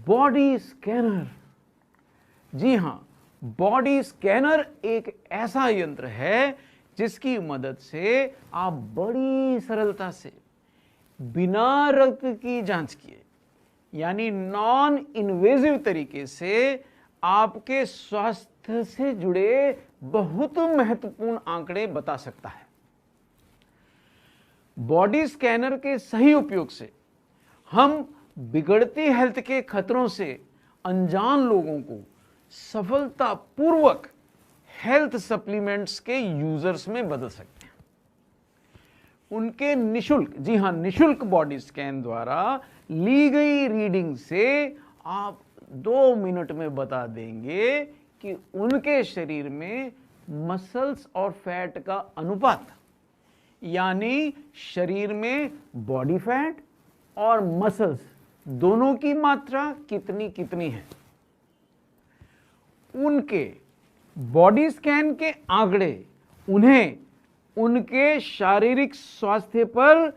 Body scanner. जी हां, body scanner एक ऐसा यंत्र है जिसकी मदद से आप बड़ी सरलता से बिना रक्त की जांच किए, यानी नॉन इन्वेजिव तरीके से आपके स्वास्थ्य से जुड़े बहुत महत्वपूर्ण आंकड़े बता सकता है। बॉडी स्कैनर के सही उपयोग से हम बिगड़ती हेल्थ के खतरों से अनजान लोगों को सफलतापूर्वक हेल्थ सप्लीमेंट्स के यूजर्स में बदल सकते हैं। उनके निशुल्क, जी हां, निशुल्क बॉडी स्कैन द्वारा ली गई रीडिंग से आप 2 मिनट में बता देंगे कि उनके शरीर में मसल्स और फैट का अनुपात, यानी शरीर में बॉडी फैट और मसल्स दोनों की मात्रा कितनी कितनी है। उनके बॉडी स्कैन के आंकड़े उन्हें उनके शारीरिक स्वास्थ्य पर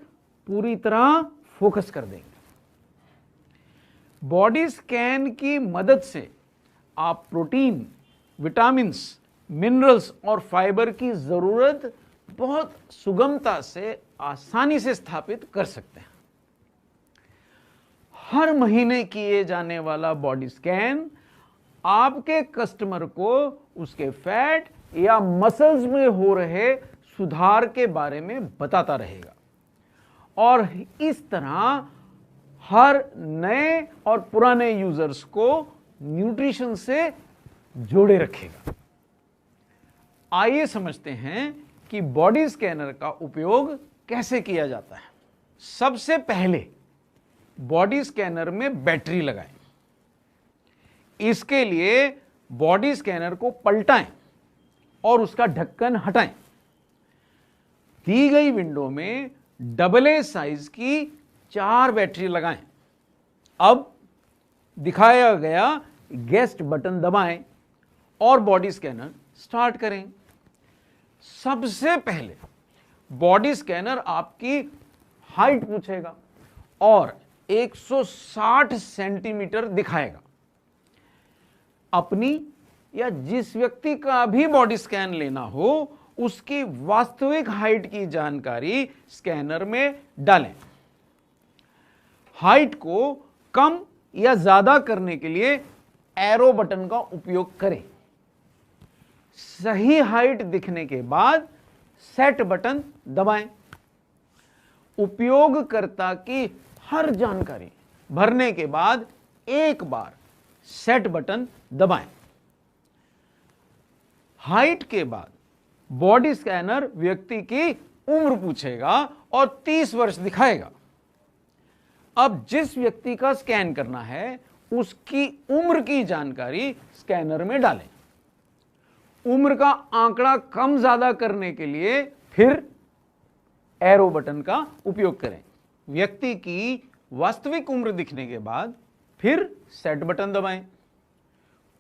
पूरी तरह फोकस कर देंगे। बॉडी स्कैन की मदद से आप प्रोटीन, विटामिन्स, मिनरल्स और फाइबर की जरूरत बहुत सुगमता से, आसानी से स्थापित कर सकते हैं। हर महीने किए जाने वाला बॉडी स्कैन आपके कस्टमर को उसके फैट या मसल्स में हो रहे सुधार के बारे में बताता रहेगा और इस तरह हर नए और पुराने यूजर्स को न्यूट्रिशन से जोड़े रखेगा। आइए समझते हैं कि बॉडी स्कैनर का उपयोग कैसे किया जाता है। सबसे पहले बॉडी स्कैनर में बैटरी लगाएं। इसके लिए बॉडी स्कैनर को पलटाएं और उसका ढक्कन हटाएं। दी गई विंडो में AA साइज की 4 बैटरी लगाएं। अब दिखाया गया गेस्ट बटन दबाएं और बॉडी स्कैनर स्टार्ट करें। सबसे पहले बॉडी स्कैनर आपकी हाइट पूछेगा और 160 सेंटीमीटर दिखाएगा। अपनी या जिस व्यक्ति का भी बॉडी स्कैन लेना हो उसकी वास्तविक हाइट की जानकारी स्कैनर में डालें। हाइट को कम या ज्यादा करने के लिए एरो बटन का उपयोग करें। सही हाइट दिखने के बाद सेट बटन दबाएं। उपयोगकर्ता की हर जानकारी भरने के बाद एक बार सेट बटन दबाएं। हाइट के बाद बॉडी स्कैनर व्यक्ति की उम्र पूछेगा और 30 वर्ष दिखाएगा। अब जिस व्यक्ति का स्कैन करना है उसकी उम्र की जानकारी स्कैनर में डालें। उम्र का आंकड़ा कम ज्यादा करने के लिए फिर एरो बटन का उपयोग करें। व्यक्ति की वास्तविक उम्र दिखने के बाद फिर सेट बटन दबाएं।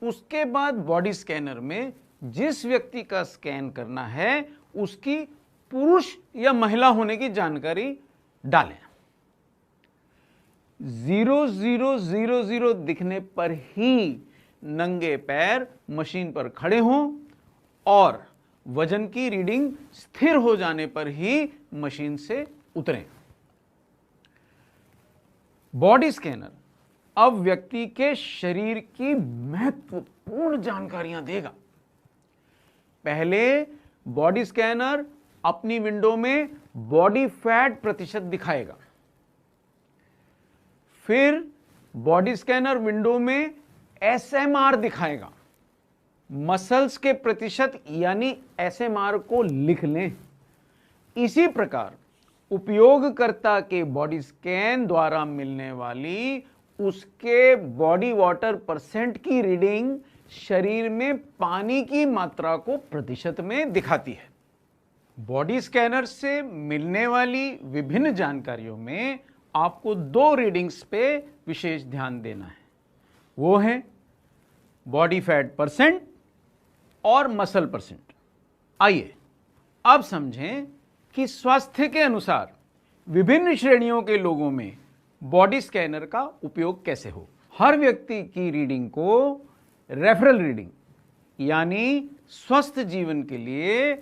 उसके बाद बॉडी स्कैनर में जिस व्यक्ति का स्कैन करना है उसकी पुरुष या महिला होने की जानकारी डालें। 0000 दिखने पर ही नंगे पैर मशीन पर खड़े हों और वजन की रीडिंग स्थिर हो जाने पर ही मशीन से उतरें। बॉडी स्कैनर अब व्यक्ति के शरीर की महत्वपूर्ण जानकारियां देगा। पहले बॉडी स्कैनर अपनी विंडो में बॉडी फैट प्रतिशत दिखाएगा। फिर बॉडी स्कैनर विंडो में SMR दिखाएगा। मसल्स के प्रतिशत यानी SMR को लिख लें। इसी प्रकार उपयोगकर्ता के बॉडी स्कैन द्वारा मिलने वाली उसके बॉडी वाटर परसेंट की रीडिंग शरीर में पानी की मात्रा को प्रतिशत में दिखाती है। बॉडी स्कैनर से मिलने वाली विभिन्न जानकारियों में आपको 2 रीडिंग्स पे विशेष ध्यान देना है। वो है बॉडी फैट परसेंट और मसल परसेंट। आइए अब समझें कि स्वास्थ्य के अनुसार विभिन्न श्रेणियों के लोगों में बॉडी स्कैनर का उपयोग कैसे हो। हर व्यक्ति की रीडिंग को रेफरल रीडिंग यानी स्वस्थ जीवन के लिए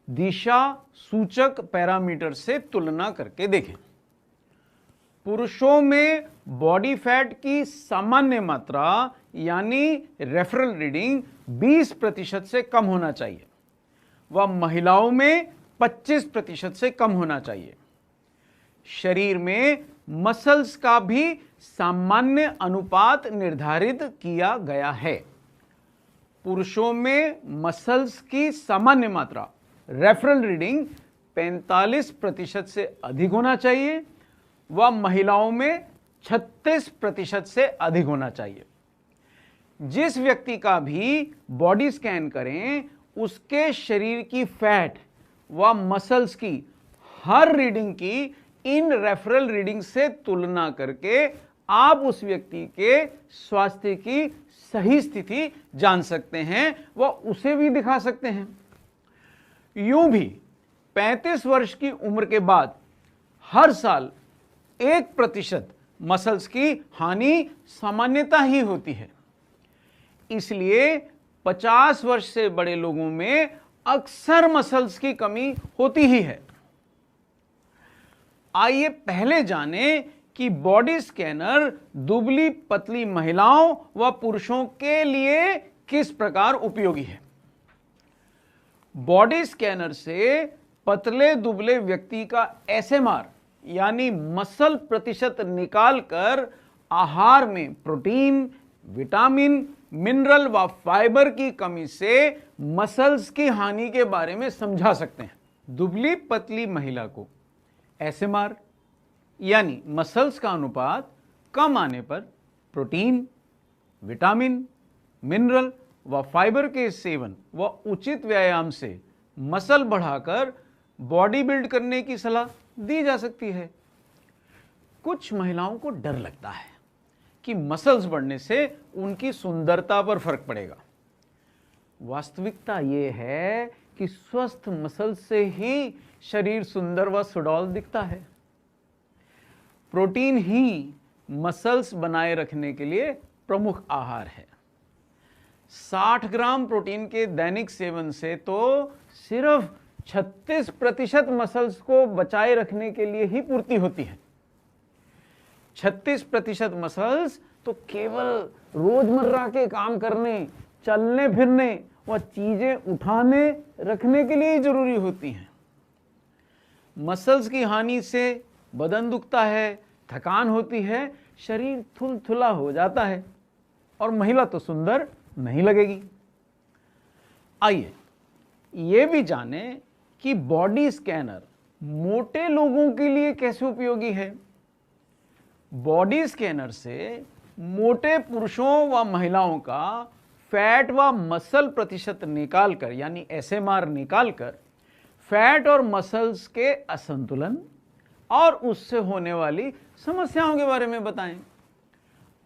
दिशा सूचक पैरामीटर से तुलना करके देखें। पुरुषों में बॉडी फैट की सामान्य मात्रा यानी रेफरल रीडिंग 20% से कम होना चाहिए व महिलाओं में 25% से कम होना चाहिए। शरीर में मसल्स का भी सामान्य अनुपात निर्धारित किया गया है। पुरुषों में मसल्स की सामान्य मात्रा रेफरल रीडिंग 45% से अधिक होना चाहिए व महिलाओं में 36% से अधिक होना चाहिए। जिस व्यक्ति का भी बॉडी स्कैन करें उसके शरीर की फैट व मसल्स की हर रीडिंग की इन रेफरल रीडिंग से तुलना करके आप उस व्यक्ति के स्वास्थ्य की सही स्थिति जान सकते हैं व उसे भी दिखा सकते हैं। यूं भी 35 वर्ष की उम्र के बाद हर साल 1% मसल्स की हानि सामान्यता ही होती है। इसलिए 50 वर्ष से बड़े लोगों में अक्सर मसल्स की कमी होती ही है। आइए पहले जानें कि बॉडी स्कैनर दुबली पतली महिलाओं व पुरुषों के लिए किस प्रकार उपयोगी है। बॉडी स्कैनर से पतले दुबले व्यक्ति का एसएमआर यानी मसल प्रतिशत निकालकर आहार में प्रोटीन, विटामिन, मिनरल व फाइबर की कमी से मसल्स की हानि के बारे में समझा सकते हैं। दुबली पतली महिला को एसएमआर यानी मसल्स का अनुपात कम आने पर प्रोटीन, विटामिन, मिनरल व फाइबर के सेवन व उचित व्यायाम से मसल बढ़ाकर बॉडी बिल्ड करने की सलाह दी जा सकती है। कुछ महिलाओं को डर लगता है कि मसल्स बढ़ने से उनकी सुंदरता पर फर्क पड़ेगा। वास्तविकता यह है कि स्वस्थ मसल से ही शरीर सुंदर व सुडौल दिखता है। प्रोटीन ही मसल्स बनाए रखने के लिए प्रमुख आहार है। 60 ग्राम प्रोटीन के दैनिक सेवन से तो सिर्फ 36% मसल्स को बचाए रखने के लिए ही पूर्ति होती है। 36% मसल्स तो केवल रोजमर्रा के काम करने, चलने फिरने व चीजें उठाने रखने के लिए ही जरूरी होती हैं। मसल्स की हानि से बदन दुखता है, थकान होती है, शरीर थुलथुला हो जाता है और महिला तो सुंदर नहीं लगेगी। आइए ये भी जानें कि बॉडी स्कैनर मोटे लोगों के लिए कैसे उपयोगी है। बॉडी स्कैनर से मोटे पुरुषों व महिलाओं का फैट व मसल प्रतिशत निकालकर यानी एसएमआर निकालकर फैट और मसल्स के असंतुलन और उससे होने वाली समस्याओं के बारे में बताएं।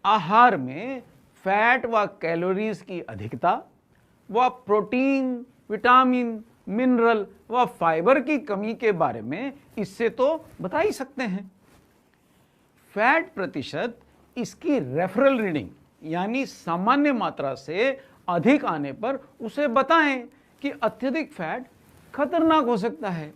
आहार में फैट व कैलोरीज की अधिकता व प्रोटीन, विटामिन, मिनरल व फाइबर की कमी के बारे में इससे तो बता ही सकते हैं। फैट प्रतिशत इसकी रेफरल रीडिंग यानी सामान्य मात्रा से अधिक आने पर उसे बताएं कि अत्यधिक फैट खतरनाक हो सकता है।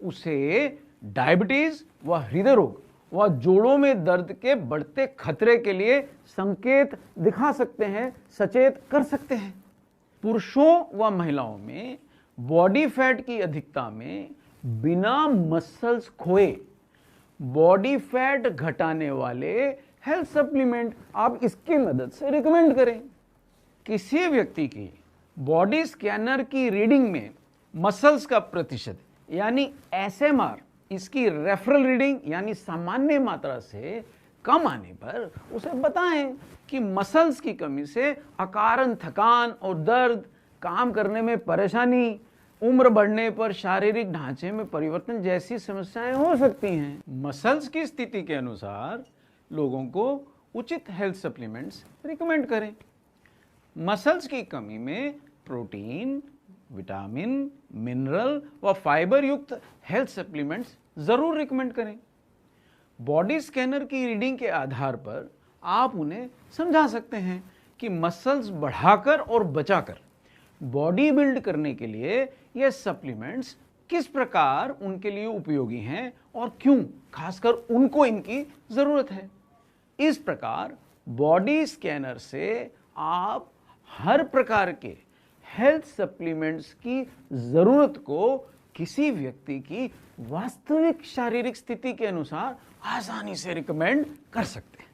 उसे डायबिटीज व हृदय रोग व जोड़ों में दर्द के बढ़ते खतरे के लिए संकेत दिखा सकते हैं, सचेत कर सकते हैं। पुरुषों व महिलाओं में बॉडी फैट की अधिकता में बिना मसल्स खोए बॉडी फैट घटाने वाले हेल्थ सप्लीमेंट आप इसकी मदद से रिकमेंड करें। किसी व्यक्ति की बॉडी स्कैनर की रीडिंग में मसल्स का प्रतिशत यानी एसएमआर इसकी रेफरल रीडिंग यानी सामान्य मात्रा से कम आने पर उसे बताएं कि मसल्स की कमी से अकारण थकान और दर्द, काम करने में परेशानी, उम्र बढ़ने पर शारीरिक ढांचे में परिवर्तन जैसी समस्याएं हो सकती हैं। मसल्स की स्थिति के अनुसार लोगों को उचित हेल्थ सप्लीमेंट्स रिकमेंड करें। मसल्स की कमी में प्रोटीन, विटामिन, मिनरल व फाइबर युक्त हेल्थ सप्लीमेंट्स जरूर रिकमेंड करें। बॉडी स्कैनर की रीडिंग के आधार पर आप उन्हें समझा सकते हैं कि मसल्स बढ़ाकर और बचाकर बॉडी बिल्ड करने के लिए ये सप्लीमेंट्स किस प्रकार उनके लिए उपयोगी हैं और क्यों खासकर उनको इनकी जरूरत है। इस प्रकार बॉडी स्कैनर से आप हर प्रकार के हेल्थ सप्लीमेंट्स की जरूरत को किसी व्यक्ति की वास्तविक शारीरिक स्थिति के अनुसार आसानी से रिकमेंड कर सकते हैं।